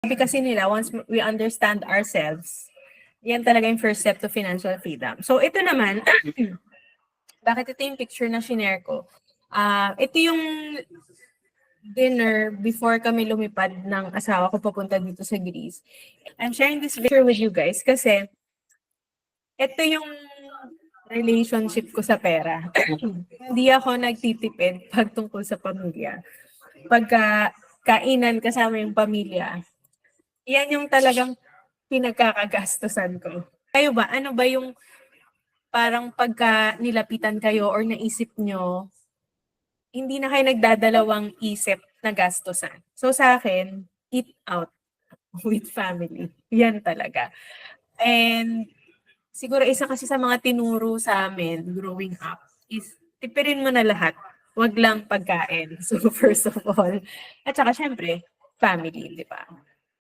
Sabi kasi nila, once we understand ourselves, yan talaga yung first step to financial freedom. So ito naman, bakit ito yung picture na shinare ko? Ito yung dinner before kami lumipad ng asawa ko papunta dito sa Greece. I'm sharing this picture with you guys kasi ito yung relationship ko sa pera. Hindi ako nagtitipid pag tungkol sa pamilya. Pagka kainan kasama yung pamilya, yan yung talagang pinagkakagastusan ko. Kayo ba? Ano ba yung parang pagka nilapitan kayo or naisip nyo, hindi na kayo nagdadalawang isip na gastusan? So sa akin, eat out with family. Yan talaga. And siguro isa kasi sa mga tinuro sa amin growing up is tipirin mo na lahat. Wag lang pagkain. So first of all. At saka syempre, family, di ba?